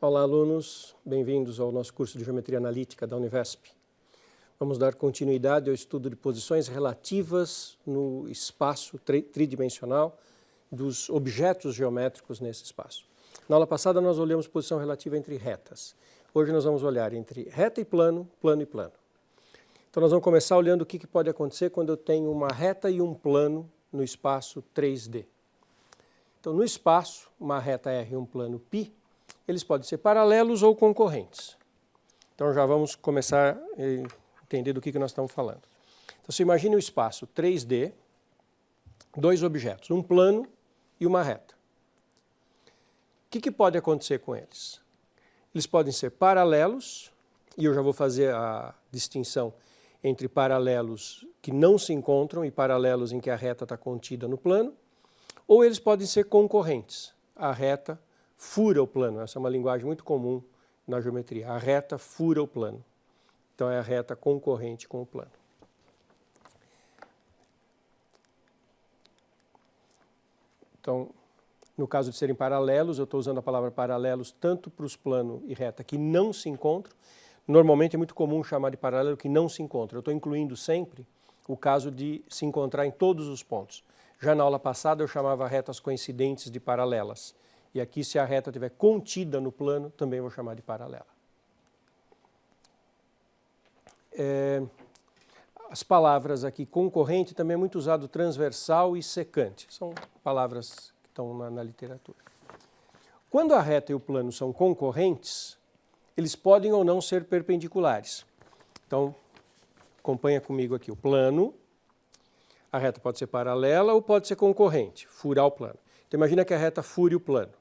Olá, alunos. Bem-vindos ao nosso curso de Geometria Analítica da Univesp. Vamos dar continuidade ao estudo de posições relativas no espaço tridimensional dos objetos geométricos nesse espaço. Na aula passada nós olhamos posição relativa entre retas. Hoje nós vamos olhar entre reta e plano, plano e plano. Então nós vamos começar olhando o que pode acontecer quando eu tenho uma reta e um plano no espaço 3D. Então no espaço, uma reta R e um plano π, eles podem ser paralelos ou concorrentes. Então já vamos começar a entender do que nós estamos falando. Então você imagine o espaço 3D, dois objetos, um plano e uma reta. O que pode acontecer com eles? Eles podem ser paralelos, e eu já vou fazer a distinção entre paralelos que não se encontram e paralelos em que a reta está contida no plano, ou eles podem ser concorrentes. A reta fura o plano. Essa é uma linguagem muito comum na geometria. A reta fura o plano. Então é a reta concorrente com o plano. Então, no caso de serem paralelos, eu estou usando a palavra paralelos tanto para os plano e reta que não se encontram. Normalmente é muito comum chamar de paralelo que não se encontra. Eu estou incluindo sempre o caso de se encontrar em todos os pontos. Já na aula passada eu chamava retas coincidentes de paralelas. E aqui, se a reta estiver contida no plano, também vou chamar de paralela. As palavras aqui concorrente também é muito usado transversal e secante. São palavras que estão na literatura. Quando a reta e o plano são concorrentes, eles podem ou não ser perpendiculares. Então, acompanha comigo aqui o plano. A reta pode ser paralela ou pode ser concorrente, furar o plano. Então, imagina que a reta fure o plano.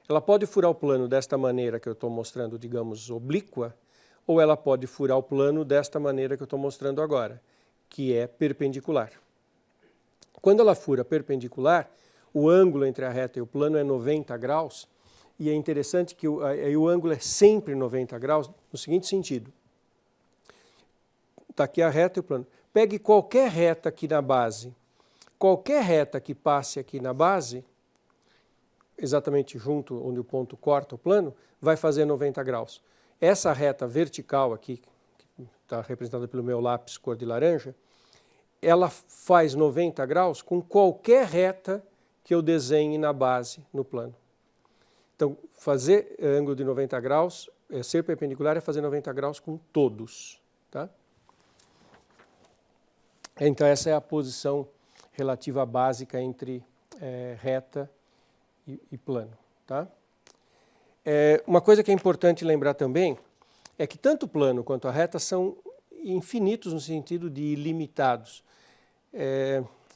Ela pode furar o plano desta maneira que eu estou mostrando, digamos, oblíqua, ou ela pode furar o plano desta maneira que eu estou mostrando agora, que é perpendicular. Quando ela fura perpendicular, o ângulo entre a reta e o plano é 90 graus, e é interessante que o ângulo é sempre 90 graus, no seguinte sentido. Está aqui a reta e o plano. Pegue qualquer reta aqui na base, qualquer reta que passe aqui na base, exatamente junto onde o ponto corta o plano, vai fazer 90 graus. Essa reta vertical aqui, que está representada pelo meu lápis cor de laranja, ela faz 90 graus com qualquer reta que eu desenhe na base, no plano. Então, fazer ângulo de 90 graus, ser perpendicular é fazer 90 graus com todos. Tá? Então, essa é a posição relativa básica entre reta e plano. Tá? Uma coisa que é importante lembrar também é que tanto o plano quanto a reta são infinitos no sentido de ilimitados.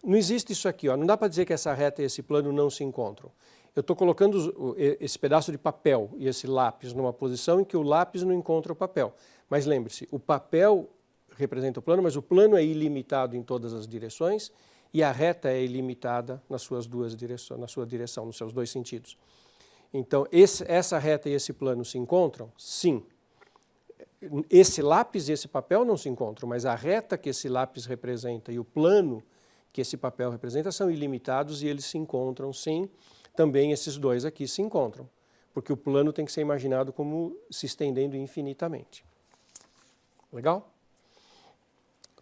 Não existe isso aqui, ó. Não dá para dizer que essa reta e esse plano não se encontram. Eu estou colocando esse pedaço de papel e esse lápis numa posição em que o lápis não encontra o papel. Mas lembre-se, o papel representa o plano, mas o plano é ilimitado em todas as direções e a reta é ilimitada nas suas duas direções, na sua direção, nos seus dois sentidos. Então, essa reta e esse plano se encontram? Sim. Esse lápis e esse papel não se encontram, mas a reta que esse lápis representa e o plano que esse papel representa são ilimitados e eles se encontram, sim. Também esses dois aqui se encontram, porque o plano tem que ser imaginado como se estendendo infinitamente. Legal?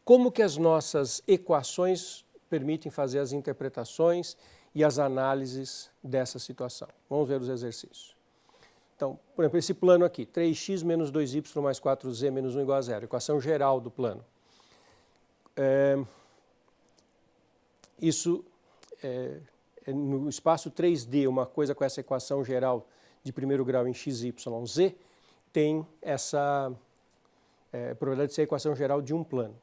Como que as nossas equações permitem fazer as interpretações e as análises dessa situação? Vamos ver os exercícios. Então, por exemplo, esse plano aqui, 3x menos 2y mais 4z menos 1 igual a 0, equação geral do plano. Isso no espaço 3D, uma coisa com essa equação geral de primeiro grau em x, y, z, tem essa probabilidade de ser a equação geral de um plano.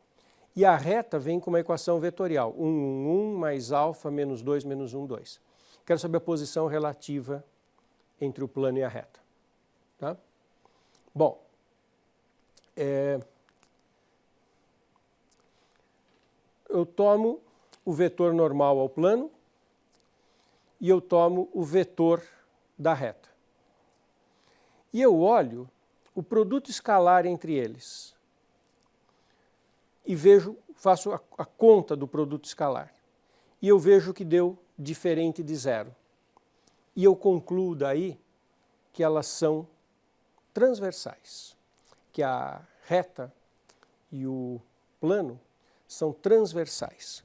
E a reta vem com uma equação vetorial, 1, 1, 1 mais alfa menos 2 menos 1, 2. Quero saber a posição relativa entre o plano e a reta. Tá? Bom, eu tomo o vetor normal ao plano e eu tomo o vetor da reta. E eu olho o produto escalar entre eles. E faço a conta do produto escalar. E eu vejo que deu diferente de zero. E eu concluo daí que elas são transversais, que a reta e o plano são transversais.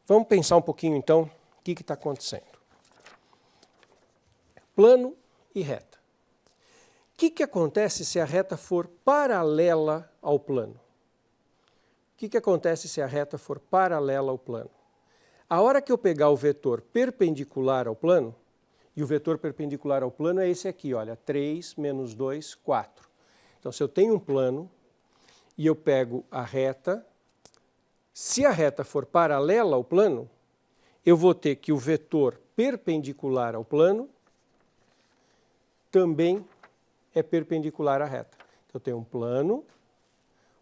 Vamos pensar um pouquinho então o que está acontecendo. Plano e reta. O que acontece se a reta for paralela ao plano? O que acontece se a reta for paralela ao plano? A hora que eu pegar o vetor perpendicular ao plano, e o vetor perpendicular ao plano é esse aqui, olha, 3 menos 2, 4. Então, se eu tenho um plano e eu pego a reta, se a reta for paralela ao plano, eu vou ter que o vetor perpendicular ao plano também é perpendicular à reta. Então, eu tenho um plano,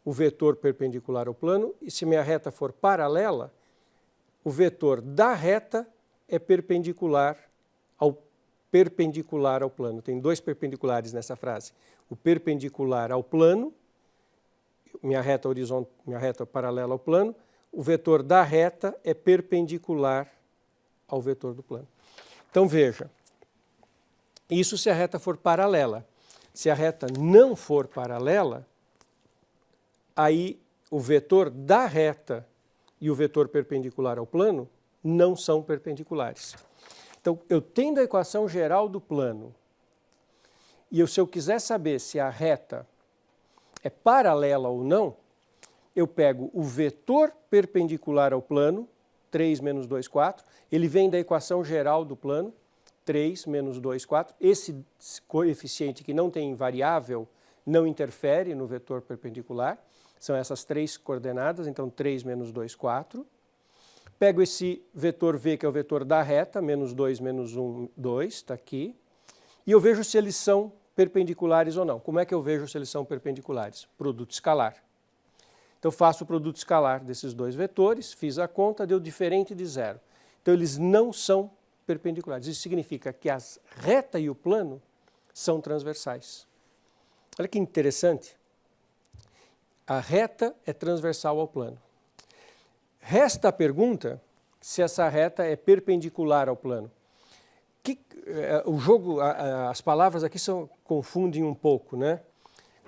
o vetor perpendicular ao plano, e se minha reta for paralela, o vetor da reta é perpendicular ao plano. Tem dois perpendiculares nessa frase. O perpendicular ao plano, minha reta paralela ao plano, o vetor da reta é perpendicular ao vetor do plano. Então veja, isso se a reta for paralela. Se a reta não for paralela, aí o vetor da reta e o vetor perpendicular ao plano não são perpendiculares. Então, eu tendo a equação geral do plano, e se eu quiser saber se a reta é paralela ou não, eu pego o vetor perpendicular ao plano, 3 menos 2, 4, ele vem da equação geral do plano, 3 menos 2, 4. Esse coeficiente que não tem variável não interfere no vetor perpendicular. São essas três coordenadas, então 3 menos 2, 4. Pego esse vetor V, que é o vetor da reta, menos 2, menos 1, 2, está aqui. E eu vejo se eles são perpendiculares ou não. Como é que eu vejo se eles são perpendiculares? Produto escalar. Então, eu faço o produto escalar desses dois vetores, fiz a conta, deu diferente de zero. Então, eles não são perpendiculares. Isso significa que a reta e o plano são transversais. Olha que interessante. A reta é transversal ao plano. Resta a pergunta se essa reta é perpendicular ao plano. As palavras aqui confundem um pouco, né?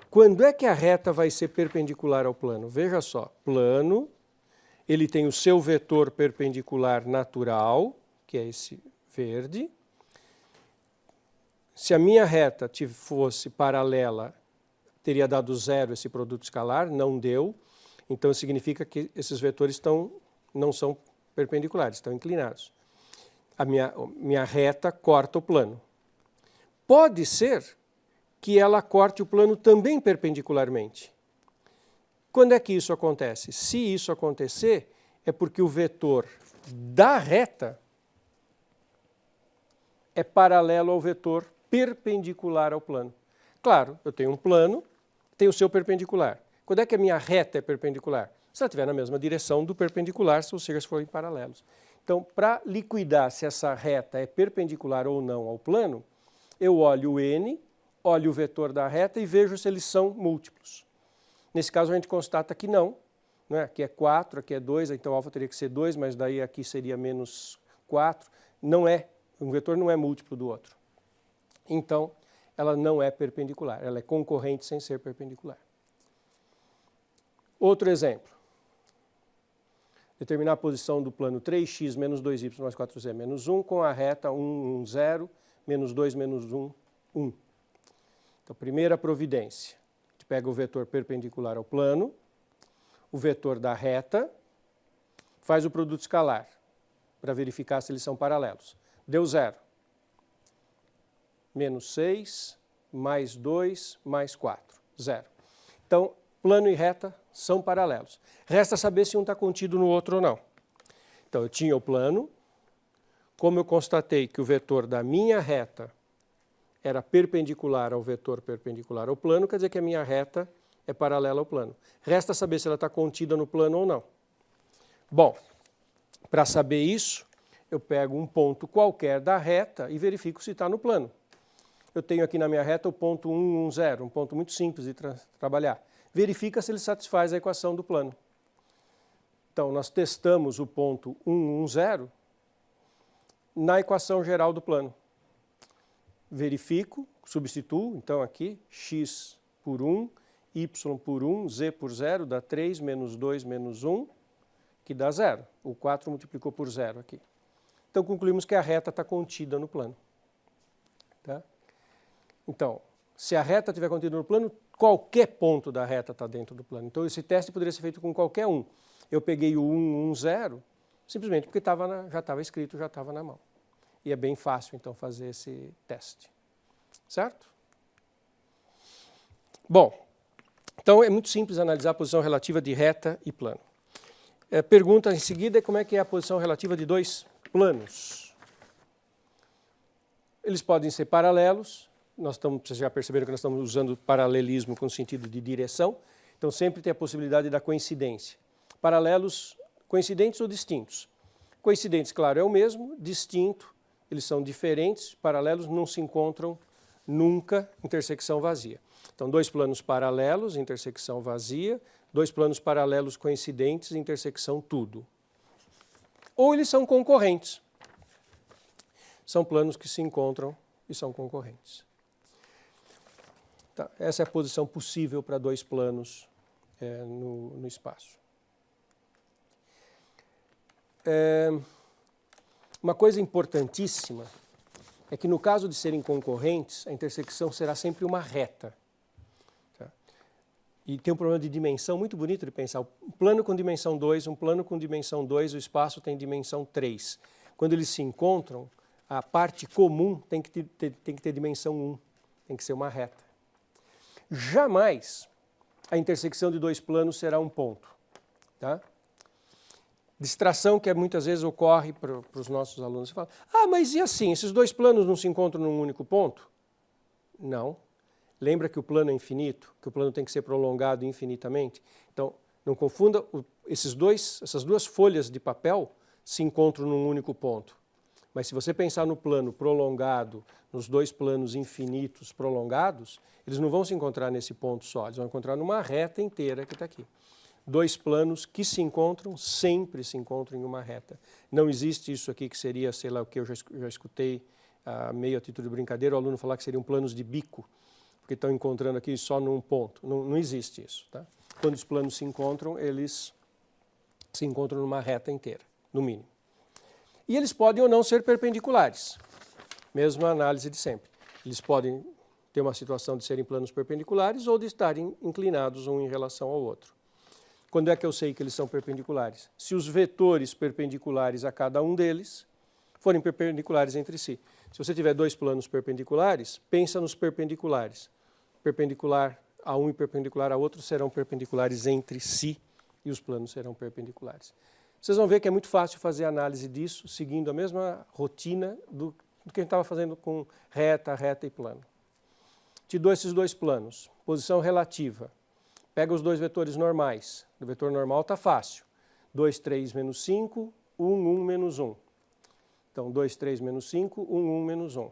Quando é que a reta vai ser perpendicular ao plano? Veja só, plano, ele tem o seu vetor perpendicular natural, que é esse verde. Se a minha reta fosse paralela, teria dado zero esse produto escalar, não deu. Então, significa que esses vetores não são perpendiculares, estão inclinados. A minha reta corta o plano. Pode ser que ela corte o plano também perpendicularmente. Quando é que isso acontece? Se isso acontecer, é porque o vetor da reta é paralelo ao vetor perpendicular ao plano. Claro, eu tenho um plano, tem o seu perpendicular. Quando é que a minha reta é perpendicular? Se ela estiver na mesma direção do perpendicular, ou seja, se forem paralelos. Então, para liquidar se essa reta é perpendicular ou não ao plano, eu olho o n, olho o vetor da reta e vejo se eles são múltiplos. Nesse caso, a gente constata que não. Né? Aqui é 4, aqui é 2, então alfa teria que ser 2, mas daí aqui seria menos 4. Não é, um vetor não é múltiplo do outro. Então, ela não é perpendicular, ela é concorrente sem ser perpendicular. Outro exemplo. Determinar a posição do plano 3x menos 2y mais 4z menos 1 com a reta 1, 1, 0, menos 2, menos 1, 1. Então, primeira providência. A gente pega o vetor perpendicular ao plano, o vetor da reta, faz o produto escalar para verificar se eles são paralelos. Deu 0. Menos 6, mais 2, mais 4. 0. Então, plano e reta são paralelos. Resta saber se um está contido no outro ou não. Então, eu tinha o plano. Como eu constatei que o vetor da minha reta era perpendicular ao vetor perpendicular ao plano, quer dizer que a minha reta é paralela ao plano. Resta saber se ela está contida no plano ou não. Bom, para saber isso, eu pego um ponto qualquer da reta e verifico se está no plano. Eu tenho aqui na minha reta o ponto 1, 1, 0, um ponto muito simples de trabalhar. Verifica se ele satisfaz a equação do plano. Então, nós testamos o ponto 1, 1, 0 na equação geral do plano. Verifico, substituo, então aqui, x por 1, y por 1, z por 0, dá 3 menos 2 menos 1, que dá 0. O 4 multiplicou por 0 aqui. Então, concluímos que a reta está contida no plano. Tá? Então, se a reta estiver contida no plano, qualquer ponto da reta está dentro do plano. Então, esse teste poderia ser feito com qualquer um. Eu peguei o 1, 1, 0, simplesmente porque já estava escrito, já estava na mão. E é bem fácil, então, fazer esse teste. Certo? Bom, então é muito simples analisar a posição relativa de reta e plano. Pergunta em seguida como é que é a posição relativa de dois planos. Eles podem ser paralelos, vocês já perceberam que nós estamos usando paralelismo com o sentido de direção, então sempre tem a possibilidade da coincidência. Paralelos, coincidentes ou distintos? Coincidentes, claro, é o mesmo, distinto, eles são diferentes, paralelos não se encontram nunca intersecção vazia. Então, dois planos paralelos, intersecção vazia, dois planos paralelos coincidentes, intersecção tudo. Ou eles são concorrentes. São planos que se encontram e são concorrentes. Tá, essa é a posição possível para dois planos no espaço. Uma coisa importantíssima é que no caso de serem concorrentes, a intersecção será sempre uma reta. Tá? E tem um problema de dimensão muito bonito de pensar. Um plano com dimensão 2, um plano com dimensão 2, o espaço tem dimensão 3. Quando eles se encontram, a parte comum tem que ter dimensão 1, tem que ser uma reta. Jamais a intersecção de dois planos será um ponto. Tá? Distração que muitas vezes ocorre para os nossos alunos. Você fala, mas e assim, esses dois planos não se encontram num único ponto? Não. Lembra que o plano é infinito, que o plano tem que ser prolongado infinitamente? Então, não confunda, essas duas folhas de papel se encontram num único ponto. Mas se você pensar no plano prolongado, nos dois planos infinitos prolongados, eles não vão se encontrar nesse ponto só, eles vão encontrar numa reta inteira que está aqui. Dois planos que se encontram, sempre se encontram em uma reta. Não existe isso aqui que seria, sei lá o que, eu já escutei meio a título de brincadeira, o aluno falar que seriam planos de bico, porque estão encontrando aqui só num ponto. Não existe isso. Tá? Quando os planos se encontram, eles se encontram numa reta inteira, no mínimo. E eles podem ou não ser perpendiculares, mesma análise de sempre. Eles podem ter uma situação de serem planos perpendiculares ou de estarem inclinados um em relação ao outro. Quando é que eu sei que eles são perpendiculares? Se os vetores perpendiculares a cada um deles forem perpendiculares entre si. Se você tiver dois planos perpendiculares, pensa nos perpendiculares. Perpendicular a um e perpendicular a outro serão perpendiculares entre si e os planos serão perpendiculares. Vocês vão ver que é muito fácil fazer análise disso seguindo a mesma rotina do que a gente estava fazendo com reta e plano. Te dou esses dois planos. Posição relativa. Pega os dois vetores normais. O vetor normal está fácil. 2, 3 menos 5, 1, 1 menos 1. Então, 2, 3 menos 5, 1, 1 menos 1.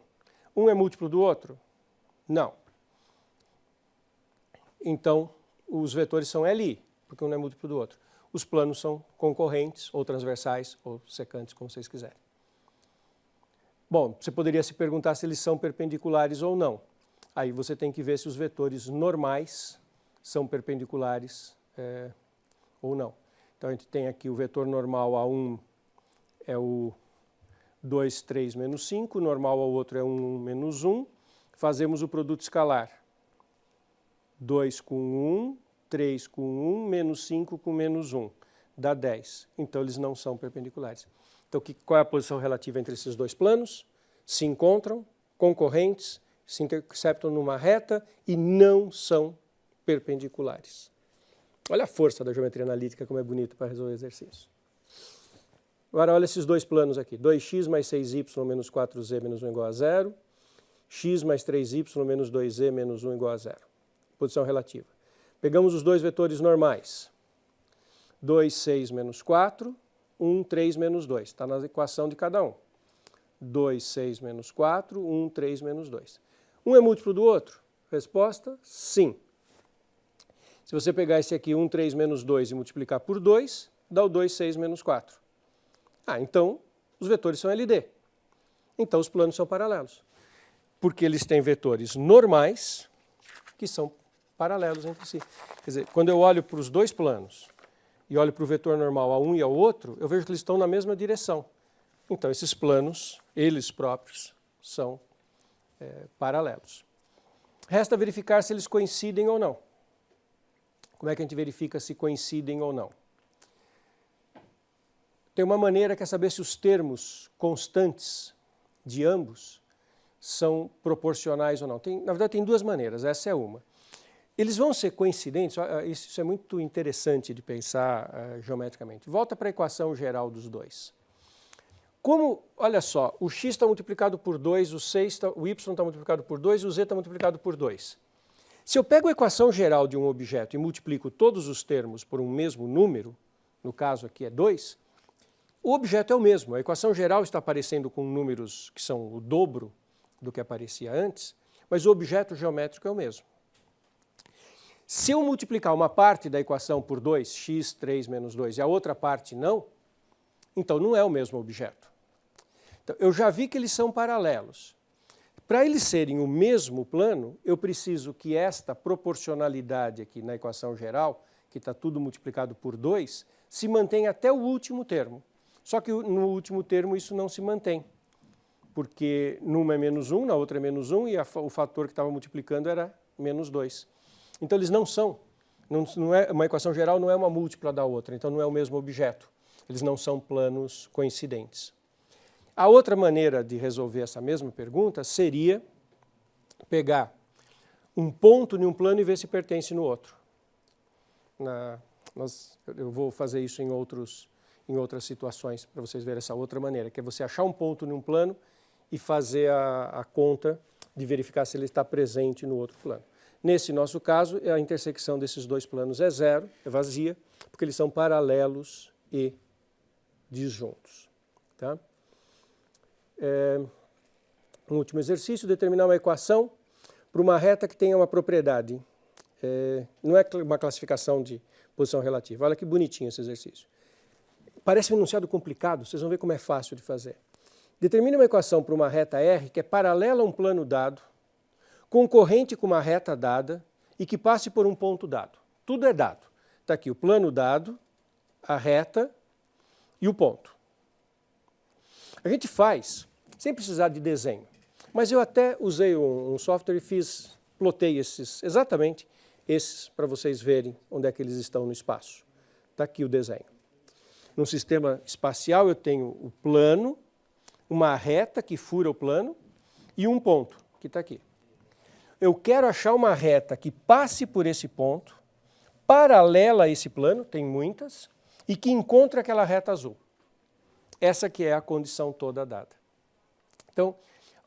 Um é múltiplo do outro? Não. Então, os vetores são LI, porque um é múltiplo do outro. Os planos são concorrentes, ou transversais, ou secantes, como vocês quiserem. Bom, você poderia se perguntar se eles são perpendiculares ou não. Aí você tem que ver se os vetores normais são perpendiculares ou não. Então, a gente tem aqui o vetor normal A1 é o 2, 3 menos 5, o normal ao outro é 1, 1 menos 1. Fazemos o produto escalar. 2 com 1, 3 com 1, menos 5 com menos 1. Dá 10. Então, eles não são perpendiculares. Então, qual é a posição relativa entre esses dois planos? Se encontram, concorrentes, se interceptam numa reta e não são perpendiculares. Olha a força da geometria analítica, como é bonito para resolver exercício. Agora, olha esses dois planos aqui. 2x mais 6y menos 4z menos 1 igual a 0. X mais 3y menos 2z menos 1 igual a 0. Posição relativa. Pegamos os dois vetores normais. 2, 6 menos 4, 1, 3 menos 2. Está na equação de cada um. 2, 6 menos 4, 1, 3 menos 2. Um é múltiplo do outro? Resposta, sim. Se você pegar esse aqui, 1, 3 menos 2 e multiplicar por 2, dá o 2, 6 menos 4. Então, os vetores são LD. Então, os planos são paralelos. porque eles têm vetores normais que são paralelos entre si. Quer dizer, quando eu olho para os dois planos e olho para o vetor normal a um e ao outro, eu vejo que eles estão na mesma direção. Então, esses planos, eles próprios, são paralelos. Resta verificar se eles coincidem ou não. Como é que a gente verifica se coincidem ou não? Tem uma maneira que é saber se os termos constantes de ambos são proporcionais ou não. Na verdade, tem duas maneiras, essa é uma. Eles vão ser coincidentes, isso é muito interessante de pensar geometricamente. Volta para a equação geral dos dois. Como, olha só, o x está multiplicado por 2, o y está multiplicado por 2 e o z está multiplicado por 2. Se eu pego a equação geral de um objeto e multiplico todos os termos por um mesmo número, no caso aqui é 2, o objeto é o mesmo. A equação geral está aparecendo com números que são o dobro do que aparecia antes, mas o objeto geométrico é o mesmo. Se eu multiplicar uma parte da equação por 2, x, 3 menos 2, e a outra parte não, então não é o mesmo objeto. Então, eu já vi que eles são paralelos. Para eles serem o mesmo plano, eu preciso que esta proporcionalidade aqui na equação geral, que está tudo multiplicado por 2, se mantenha até o último termo. Só que no último termo isso não se mantém, porque numa é menos 1, na outra é menos 1, e o fator que estava multiplicando era menos 2. Então eles não são, uma equação geral não é uma múltipla da outra, então não é o mesmo objeto. Eles não são planos coincidentes. A outra maneira de resolver essa mesma pergunta seria pegar um ponto em um plano e ver se pertence no outro. Eu vou fazer isso em outras situações para vocês verem essa outra maneira, que é você achar um ponto em um plano e fazer a conta de verificar se ele está presente no outro plano. Nesse nosso caso, a intersecção desses dois planos é zero, é vazia, porque eles são paralelos e disjuntos. Tá? Um último exercício, determinar uma equação para uma reta que tenha uma propriedade. Não é uma classificação de posição relativa. Olha que bonitinho esse exercício. Parece um enunciado complicado, vocês vão ver como é fácil de fazer. Determine uma equação para uma reta R que é paralela a um plano dado, concorrente com uma reta dada e que passe por um ponto dado. Tudo é dado. Está aqui o plano dado, a reta e o ponto. A gente faz sem precisar de desenho, mas eu até usei um software e plotei exatamente esses para vocês verem onde é que eles estão no espaço. Está aqui o desenho. No sistema espacial eu tenho o plano, uma reta que fura o plano e um ponto, que está aqui. Eu quero achar uma reta que passe por esse ponto, paralela a esse plano, tem muitas, e que encontre aquela reta azul. Essa que é a condição toda dada. Então,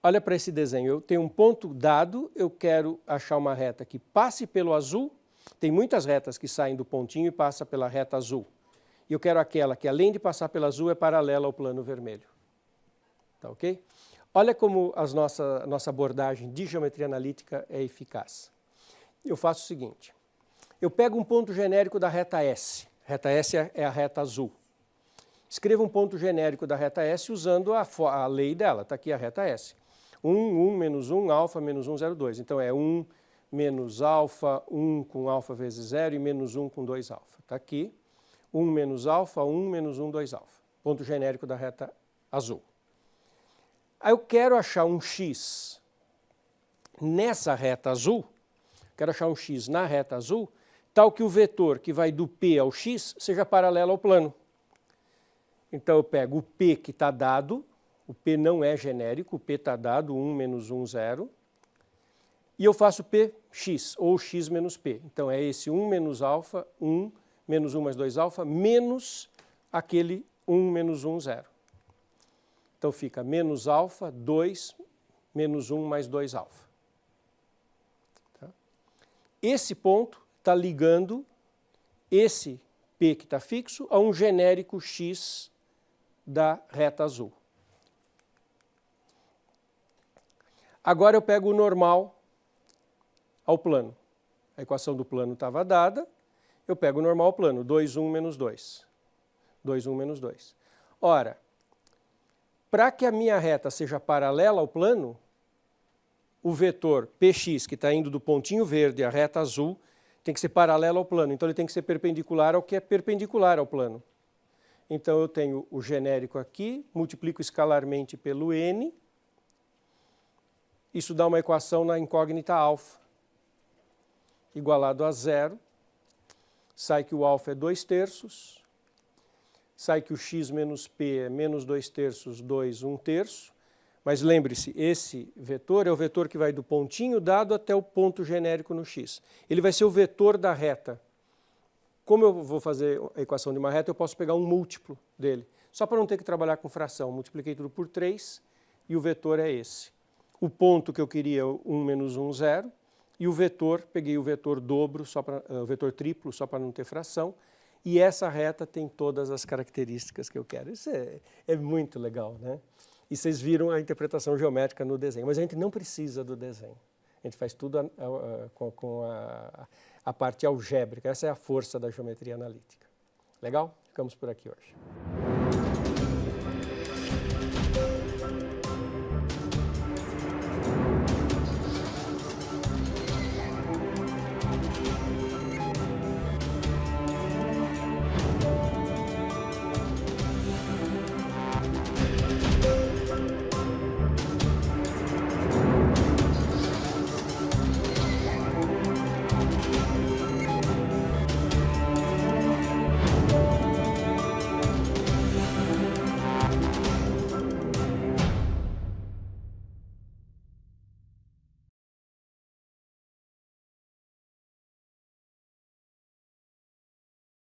olha para esse desenho. Eu tenho um ponto dado, eu quero achar uma reta que passe pelo azul. Tem muitas retas que saem do pontinho e passam pela reta azul. E eu quero aquela que, além de passar pela azul, é paralela ao plano vermelho. Tá ok? Olha como a nossa abordagem de geometria analítica é eficaz. Eu faço o seguinte. Eu pego um ponto genérico da reta S. Reta S é a reta azul. Escreva um ponto genérico da reta S usando a lei dela. Está aqui a reta S. 1, 1, menos 1, alfa, menos 1, 0, 2. Então é 1 menos alfa, 1 com alfa vezes 0 e menos 1 com 2 alfa. Está aqui. 1 menos alfa, 1 menos 1, 2 alfa. Ponto genérico da reta azul. Aí eu quero achar um x nessa reta azul, quero achar um x na reta azul, tal que o vetor que vai do P ao x seja paralelo ao plano. Então eu pego o P que está dado, o P não é genérico, o P está dado, 1 menos 1, 0, e eu faço Px, ou x menos P. Então é esse 1 menos alfa, 1 menos 1 mais 2 alfa, menos aquele 1 menos 1, 0. Então fica menos alfa, 2, menos 1 mais 2 alfa. Tá? Esse ponto está ligando esse P que está fixo a um genérico x da reta azul. Agora eu pego o normal ao plano. A equação do plano estava dada, eu pego o normal ao plano, 2, 1 menos 2. 2, 1 menos 2. Ora, para que a minha reta seja paralela ao plano, o vetor px, que está indo do pontinho verde à reta azul, tem que ser paralelo ao plano. Então, ele tem que ser perpendicular ao que é perpendicular ao plano. Então, eu tenho o genérico aqui, multiplico escalarmente pelo n. Isso dá uma equação na incógnita alfa, igualado a 0. Sai que o alfa é 2/3. Sai que o x menos p é menos 2/3, 2, 1/3. Mas lembre-se, esse vetor é o vetor que vai do pontinho dado até o ponto genérico no x. Ele vai ser o vetor da reta. Como eu vou fazer a equação de uma reta, eu posso pegar um múltiplo dele. Só para não ter que trabalhar com fração. Multipliquei tudo por 3 e o vetor é esse. O ponto que eu queria é 1 menos 1, 0. E o vetor, peguei o vetor dobro, o vetor triplo, só para não ter fração. E essa reta tem todas as características que eu quero. Isso é muito legal, né? E vocês viram a interpretação geométrica no desenho. Mas a gente não precisa do desenho. A gente faz tudo com a parte algébrica. Essa é a força da geometria analítica. Legal? Ficamos por aqui hoje.